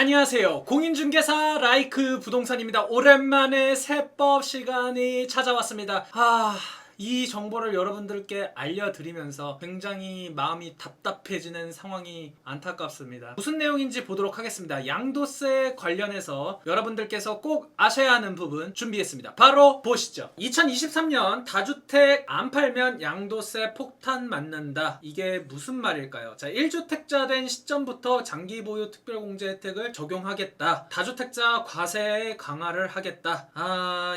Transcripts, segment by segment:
안녕하세요. 공인중개사 라이크 부동산입니다. 오랜만에 세법 시간이 찾아왔습니다. 이 정보를 여러분들께 알려드리면서 굉장히 마음이 답답해지는 상황이 안타깝습니다. 무슨 내용인지 보도록 하겠습니다. 양도세 관련해서 여러분들께서 꼭 아셔야 하는 부분 준비했습니다. 바로 보시죠. 2023년 다주택 안 팔면 양도세 폭탄 맞는다. 이게 무슨 말일까요? 자, 1주택자 된 시점부터 장기보유 특별공제 혜택을 적용하겠다. 다주택자 과세 강화를 하겠다.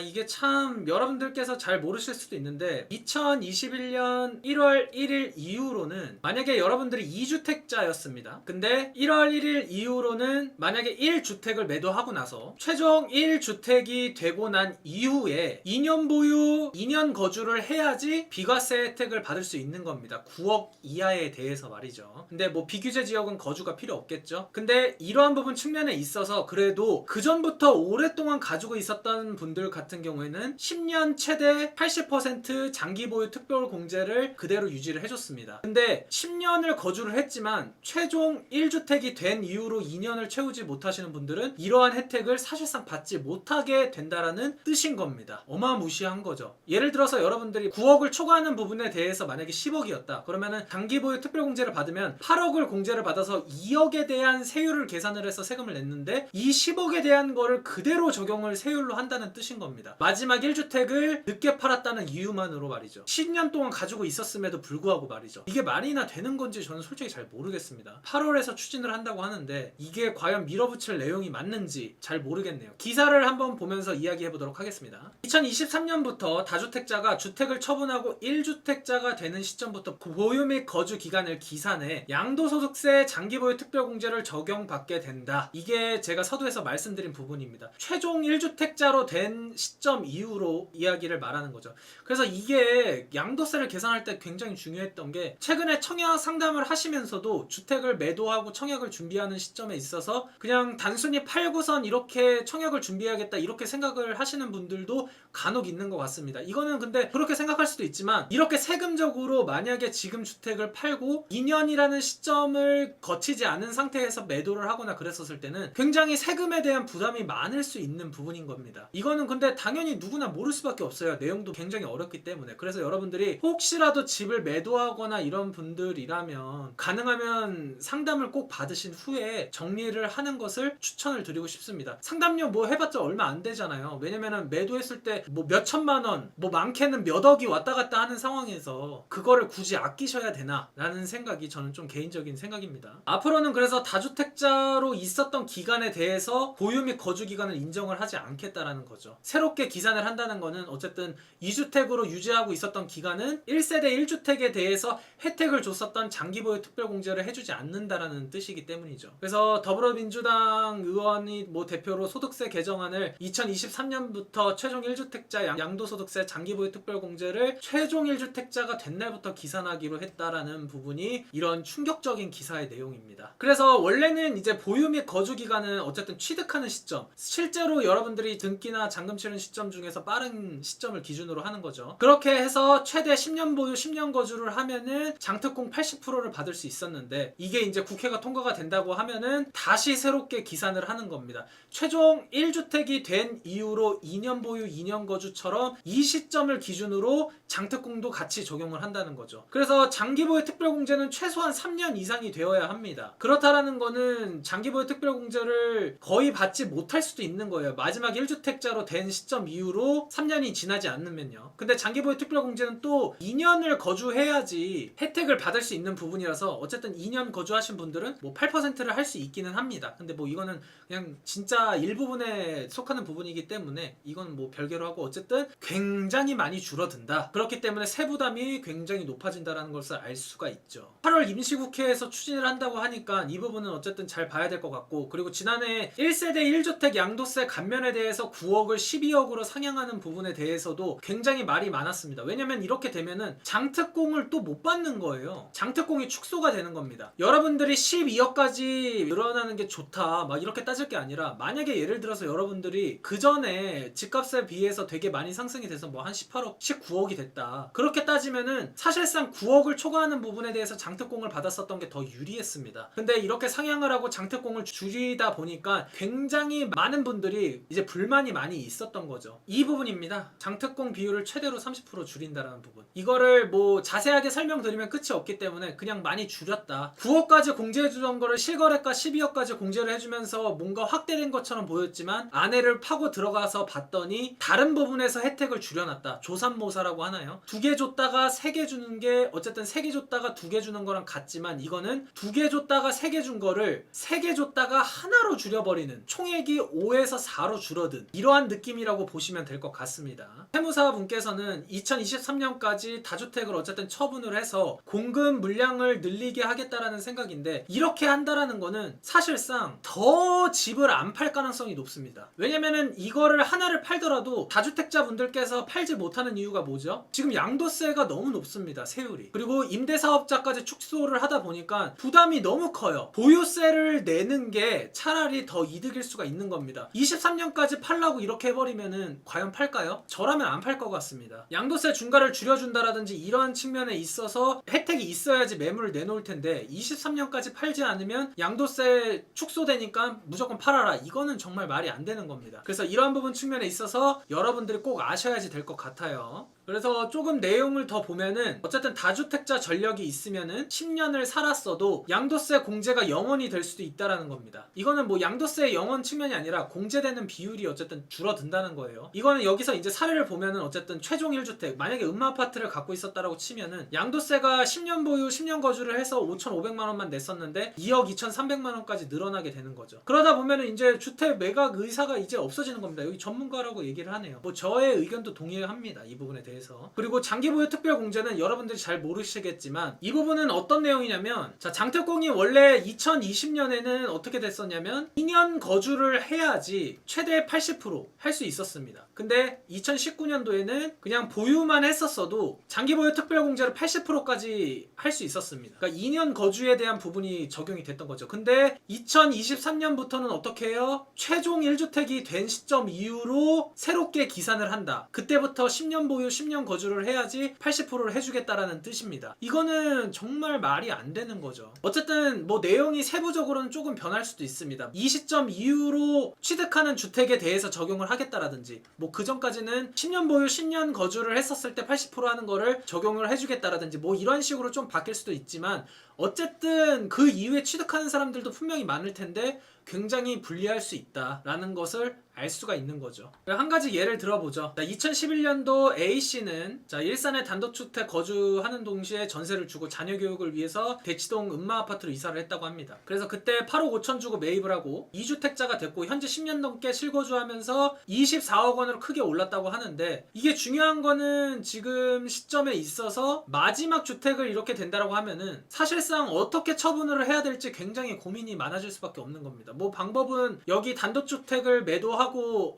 이게 참 여러분들께서 잘 모르실 수도 있는데 2021년 1월 1일 이후로는 만약에 여러분들이 2주택자였습니다. 근데 1월 1일 이후로는 만약에 1주택을 매도하고 나서 최종 1주택이 되고 난 이후에 2년 보유, 2년 거주를 해야지 비과세 혜택을 받을 수 있는 겁니다. 9억 이하에 대해서 말이죠. 근데 뭐 비규제 지역은 거주가 필요 없겠죠. 근데 이러한 부분 측면에 있어서 그래도 그 전부터 오랫동안 가지고 있었던 분들 같은 경우에는 10년 최대 80% 장기 보유 특별 공제를 그대로 유지를 해줬습니다. 근데 10년을 거주를 했지만 최종 1주택이 된 이후로 2년을 채우지 못하시는 분들은 이러한 혜택을 사실상 받지 못하게 된다라는 뜻인 겁니다. 어마무시한 거죠. 예를 들어서 여러분들이 9억을 초과하는 부분에 대해서 만약에 10억이었다. 그러면은 장기 보유 특별 공제를 받으면 8억을 공제를 받아서 2억에 대한 세율을 계산을 해서 세금을 냈는데 이 10억에 대한 거를 그대로 적용을 세율로 한다는 뜻인 겁니다. 마지막 1주택을 늦게 팔았다는 이유만으로 말이죠. 10년 동안 가지고 있었음에도 불구하고 말이죠. 이게 말이나 되는 건지 저는 솔직히 잘 모르겠습니다. 8월에서 추진을 한다고 하는데 이게 과연 밀어붙일 내용이 맞는지 잘 모르겠네요. 기사를 한번 보면서 이야기해 보도록 하겠습니다. 2023년부터 다주택자가 주택을 처분하고 1주택자가 되는 시점부터 보유 및 거주 기간을 기산해 양도소득세 장기보유 특별공제를 적용받게 된다. 이게 제가 서두에서 말씀드린 부분입니다. 최종 1주택자로 된 시점 이후로 이야기를 말하는 거죠. 그래서 이게 양도세를 계산할 때 굉장히 중요했던 게 최근에 청약 상담을 하시면서도 주택을 매도하고 청약을 준비하는 시점에 있어서 그냥 단순히 팔고선 이렇게 청약을 준비해야겠다 이렇게 생각을 하시는 분들도 간혹 있는 것 같습니다. 이거는 근데 그렇게 생각할 수도 있지만 이렇게 세금적으로 만약에 지금 주택을 팔고 2년이라는 시점을 거치지 않은 상태에서 매도를 하거나 그랬었을 때는 굉장히 세금에 대한 부담이 많을 수 있는 부분인 겁니다. 이거는 근데 당연히 누구나 모를 수밖에 없어요. 내용도 굉장히 어렵기 때문에. 그래서 여러분들이 혹시라도 집을 매도하거나 이런 분들이라면 가능하면 상담을 꼭 받으신 후에 정리를 하는 것을 추천을 드리고 싶습니다. 상담료 뭐 해봤자 얼마 안 되잖아요. 왜냐면은 매도했을 때 뭐 몇천만 원, 뭐 많게는 몇 억이 왔다 갔다 하는 상황에서 그거를 굳이 아끼셔야 되나? 라는 생각이 저는 좀 개인적인 생각입니다. 앞으로는 그래서 다주택자로 있었던 기간에 대해서 보유 및 거주 기간을 인정을 하지 않겠다라는 거죠. 새롭게 기산을 한다는 거는 어쨌든 2주택으로 유지하고 있었던 기간은 1세대 1주택에 대해서 혜택을 줬었던 장기보유 특별공제를 해주지 않는다라는 뜻이기 때문이죠. 그래서 더불어민주당 의원이 뭐 대표로 소득세 개정안을 2023년부터 최종 1주택자 양도소득세 장기보유 특별공제를 최종 1주택자가 된 날부터 기산하기로 했다라는 부분이 이런 충격적인 기사의 내용입니다. 그래서 원래는 이제 보유 및 거주 기간은 어쨌든 취득하는 시점, 실제로 여러분들이 등기나 잔금 치른 시점 중에서 빠른 시점을 기준으로 하는 거죠. 그렇게 해서 최대 10년 보유 10년 거주를 하면은 장특공 80%를 받을 수 있었는데 이게 이제 국회가 통과가 된다고 하면은 다시 새롭게 기산을 하는 겁니다. 최종 1주택이 된 이후로 2년 보유 2년 거주처럼 이 시점을 기준으로 장특공도 같이 적용을 한다는 거죠. 그래서 장기보유 특별공제는 최소한 3년 이상이 되어야 합니다. 그렇다라는 거는 장기보유 특별공제를 거의 받지 못할 수도 있는 거예요. 마지막 1주택자로 된 시점 이후로 3년이 지나지 않으면요. 근데 장기보유 특별공제는 또 2년을 거주해야지 혜택을 받을 수 있는 부분이라서 어쨌든 2년 거주하신 분들은 뭐 8%를 할 수 있기는 합니다. 근데 뭐 이거는 그냥 진짜 일부분에 속하는 부분이기 때문에 이건 뭐 별개로 하고 어쨌든 굉장히 많이 줄어든다. 그렇기 때문에 세부담이 굉장히 높아진다는 것을 알 수가 있죠. 8월 임시국회에서 추진을 한다고 하니까 이 부분은 어쨌든 잘 봐야 될 것 같고, 그리고 지난해 1세대 1주택 양도세 감면에 대해서 9억을 12억으로 상향하는 부분에 대해서도 굉장히 말이 많았습니다. 왜냐면 이렇게 되면은 장특공을 또 못 받는 거예요. 장특공이 축소가 되는 겁니다. 여러분들이 12억까지 늘어나는 게 좋다 막 이렇게 따질 게 아니라, 만약에 예를 들어서 여러분들이 그 전에 집값에 비해서 되게 많이 상승이 돼서 뭐 한 18억, 19억이 됐다, 그렇게 따지면은 사실상 9억을 초과하는 부분에 대해서 장특공을 받았었던 게 더 유리했습니다. 근데 이렇게 상향을 하고 장특공을 줄이다 보니까 굉장히 많은 분들이 이제 불만이 많이 있었던 거죠. 이 부분입니다. 장특공 비율을 최대로 30% 줄인다라는 부분. 이거를 뭐 자세하게 설명드리면 끝이 없기 때문에 그냥 많이 줄였다. 9억까지 공제해주던 거를 실거래가 12억까지 공제를 해주면서 뭔가 확대된 것처럼 보였지만 안에를 파고 들어가서 봤더니 다른 부분에서 혜택을 줄여놨다. 조삼모사라고 하나요? 2개 줬다가 3개 주는 게, 어쨌든 3개 줬다가 2개 주는 거랑 같지만, 이거는 2개 줬다가 3개 준 거를 3개 줬다가 하나로 줄여버리는, 총액이 5에서 4로 줄어든 이러한 느낌이라고 보시면 될 것 같습니다. 세무사분께서는 2023년까지 다주택을 어쨌든 처분을 해서 공급 물량을 늘리게 하겠다라는 생각인데, 이렇게 한다라는 거는 사실상 더 집을 안 팔 가능성이 높습니다. 왜냐면은 이거를 하나를 팔더라도 다주택자 분들께서 팔지 못하는 이유가 뭐죠? 지금 양도세가 너무 높습니다. 세율이. 그리고 임대사업자까지 축소를 하다 보니까 부담이 너무 커요. 보유세를 내는 게 차라리 더 이득일 수가 있는 겁니다. 23년까지 팔라고 이렇게 해버리면은 과연 팔까요? 저라면 안 팔 것 같습니다. 양도세 중과를 줄여준다라든지 이러한 측면에 있어서 혜택이 있어야지 매물을 내놓을 텐데, 23년까지 팔지 않으면 양도세 축소되니까 무조건 팔아라, 이거는 정말 말이 안 되는 겁니다. 그래서 이러한 부분 측면에 있어서 여러분들이 꼭 아셔야지 될 것 같아요. 그래서 조금 내용을 더 보면은, 어쨌든 다주택자 전력이 있으면은 10년을 살았어도 양도세 공제가 0원이 될 수도 있다라는 겁니다. 이거는 뭐 양도세의 0원 측면이 아니라 공제되는 비율이 어쨌든 줄어든다는 거예요. 이거는 여기서 이제 사례를 보면은, 어쨌든 최종 1주택, 만약에 음마아파트를 갖고 있었다라고 치면은 양도세가 10년 보유 10년 거주를 해서 5,500만 원만 냈었는데 2억 2,300만 원까지 늘어나게 되는 거죠. 그러다 보면은 이제 주택 매각 의사가 이제 없어지는 겁니다. 여기 전문가라고 얘기를 하네요. 뭐 저의 의견도 동의합니다, 이 부분에 대해서. 그리고 장기보유 특별공제는 여러분들이 잘 모르시겠지만, 이 부분은 어떤 내용이냐면, 자, 장특공이 원래 2020년에는 어떻게 됐었냐면 2년 거주를 해야지 최대 80% 할 수 있었습니다. 근데 2019년도에는 그냥 보유만 했었어도 장기보유 특별공제를 80%까지 할 수 있었습니다. 그러니까 2년 거주에 대한 부분이 적용이 됐던 거죠. 근데 2023년부터는 어떻게 해요? 최종 1주택이 된 시점 이후로 새롭게 기산을 한다. 그때부터 10년 보유 10년 거주를 해야지 80%를 해주겠다라는 뜻입니다. 이거는 정말 말이 안 되는 거죠. 어쨌든 뭐 내용이 세부적으로는 조금 변할 수도 있습니다. 이 시점 이후로 취득하는 주택에 대해서 적용을 하겠다라든지, 뭐 그 전까지는 10년 보유 10년 거주를 했었을 때 80% 하는 거를 적용을 해주겠다라든지, 뭐 이런 식으로 좀 바뀔 수도 있지만, 어쨌든 그 이후에 취득하는 사람들도 분명히 많을 텐데 굉장히 불리할 수 있다라는 것을 알 수가 있는 거죠. 한 가지 예를 들어보죠. 2011년도 A씨는 일산에 단독주택 거주하는 동시에 전세를 주고 자녀 교육을 위해서 대치동 음마아파트로 이사를 했다고 합니다. 그래서 그때 8억 5천 주고 매입을 하고 2주택자가 됐고, 현재 10년 넘게 실거주하면서 24억 원으로 크게 올랐다고 하는데, 이게 중요한 거는 지금 시점에 있어서 마지막 주택을 이렇게 된다라고 하면은 사실상 어떻게 처분을 해야 될지 굉장히 고민이 많아질 수밖에 없는 겁니다. 뭐 방법은 여기 단독주택을 매도하고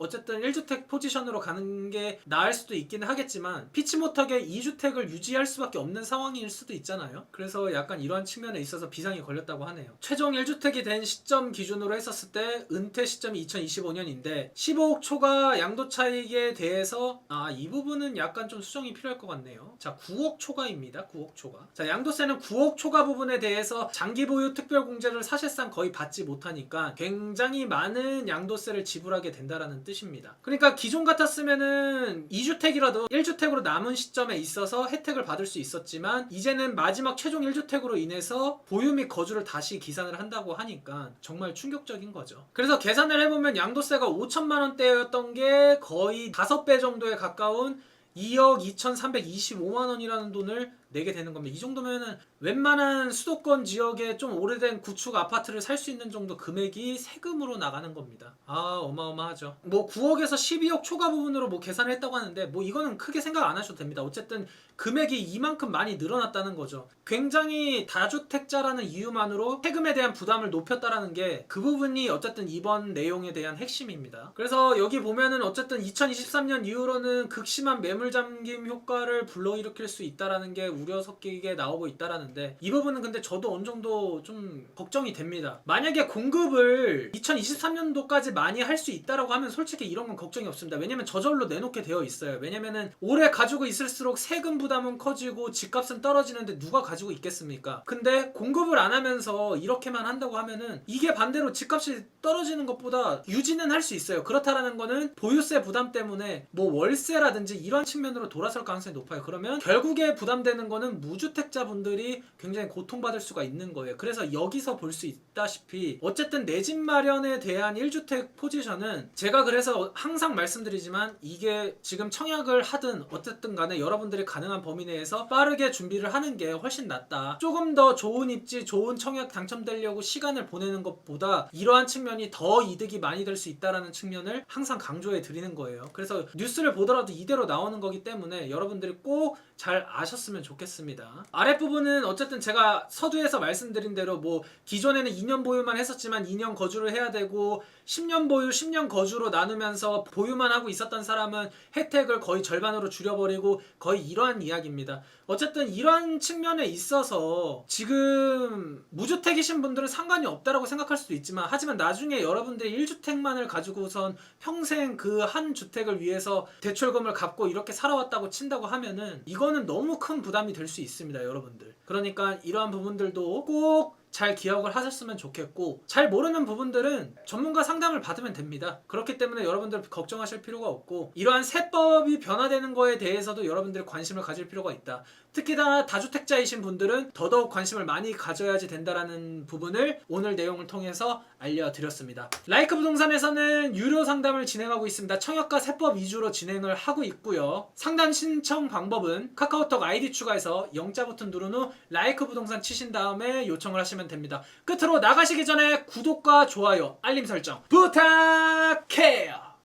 어쨌든 1주택 포지션으로 가는 게 나을 수도 있기는 하겠지만, 피치 못하게 2주택을 유지할 수밖에 없는 상황일 수도 있잖아요. 그래서 약간 이러한 측면에 있어서 비상이 걸렸다고 하네요. 최종 1주택이 된 시점 기준으로 했었을 때 은퇴 시점이 2025년인데 15억 초과 양도 차익에 대해서 이 부분은 약간 좀 수정이 필요할 것 같네요. 자, 9억 초과입니다. 9억 초과. 자, 양도세는 9억 초과 부분에 대해서 장기 보유 특별 공제를 사실상 거의 받지 못하니까 굉장히 많은 양도세를 지불하게 된다라는 뜻입니다. 그러니까 기존 같았으면은 2주택이라도 1주택으로 남은 시점에 있어서 혜택을 받을 수 있었지만, 이제는 마지막 최종 1주택으로 인해서 보유 및 거주를 다시 기산을 한다고 하니까 정말 충격적인 거죠. 그래서 계산을 해보면 양도세가 5천만 원대였던 게 거의 5배 정도에 가까운 2억 2,325만 원이라는 돈을 내게 되는 겁니다. 이 정도면은 웬만한 수도권 지역에 좀 오래된 구축 아파트를 살 수 있는 정도 금액이 세금으로 나가는 겁니다. 아, 어마어마하죠. 뭐 9억에서 12억 초과 부분으로 뭐 계산을 했다고 하는데 뭐 이거는 크게 생각 안 하셔도 됩니다. 어쨌든 금액이 이만큼 많이 늘어났다는 거죠. 굉장히 다주택자라는 이유만으로 세금에 대한 부담을 높였다라는 게 그 부분이 어쨌든 이번 내용에 대한 핵심입니다. 그래서 여기 보면은 어쨌든 2023년 이후로는 극심한 매물 잠김 효과를 불러일으킬 수 있다라는 게 우려 섞이게 나오고 있다라는데, 이 부분은 근데 저도 어느 정도 좀 걱정이 됩니다. 만약에 공급을 2023년도까지 많이 할 수 있다라고 하면 솔직히 이런 건 걱정이 없습니다. 왜냐면 저절로 내놓게 되어 있어요. 왜냐면은 오래 가지고 있을수록 세금 부담은 커지고 집값은 떨어지는데 누가 가지고 있겠습니까? 근데 공급을 안 하면서 이렇게만 한다고 하면은 이게 반대로 집값이 떨어지는 것보다 유지는 할 수 있어요. 그렇다라는 거는 보유세 부담 때문에 뭐 월세라든지 이런 측면으로 돌아설 가능성이 높아요. 그러면 결국에 부담되는 거는 무주택자분들이 굉장히 고통받을 수가 있는 거예요. 그래서 여기서 볼 수 있다시피 어쨌든 내 집 마련에 대한 1주택 포지션은 제가 그래서 항상 말씀드리지만 이게 지금 청약을 하든 어쨌든 간에 여러분들이 가능한 범위 내에서 빠르게 준비를 하는 게 훨씬 낫다. 조금 더 좋은 입지, 좋은 청약 당첨되려고 시간을 보내는 것보다 이러한 측면이 더 이득이 많이 될 수 있다라는 측면을 항상 강조해 드리는 거예요. 그래서 뉴스를 보더라도 이대로 나오는 거기 때문에 여러분들이 꼭 잘 아셨으면 좋겠습니다. 아랫부분은 어쨌든 제가 서두에서 말씀드린 대로 뭐 기존에는 2년 보유만 했었지만 2년 거주를 해야 되고 10년 보유, 10년 거주로 나누면서 보유만 하고 있었던 사람은 혜택을 거의 절반으로 줄여버리고 거의 이러한 이야기입니다. 어쨌든 이러한 측면에 있어서 지금 무주택이신 분들은 상관이 없다라고 생각할 수도 있지만, 하지만 나중에 여러분들이 1주택만을 가지고선 평생 그 한 주택을 위해서 대출금을 갚고 이렇게 살아왔다고 친다고 하면은 이거는 너무 큰 부담이 될 수 있습니다, 여러분들. 그러니까 이러한 부분들도 꼭 잘 기억을 하셨으면 좋겠고, 잘 모르는 부분들은 전문가 상담을 받으면 됩니다. 그렇기 때문에 여러분들 걱정하실 필요가 없고, 이러한 세법이 변화되는 거에 대해서도 여러분들이 관심을 가질 필요가 있다. 특히나 다주택자이신 분들은 더더욱 관심을 많이 가져야지 된다라는 부분을 오늘 내용을 통해서 알려드렸습니다. 라이크 부동산에서는 유료 상담을 진행하고 있습니다. 청약과 세법 위주로 진행을 하고 있고요. 상담 신청 방법은 카카오톡 아이디 추가해서 영자 버튼 누른 후 라이크 부동산 치신 다음에 요청을 하시면 됩니다. 끝으로 나가시기 전에 구독과 좋아요, 알림 설정 부탁해요.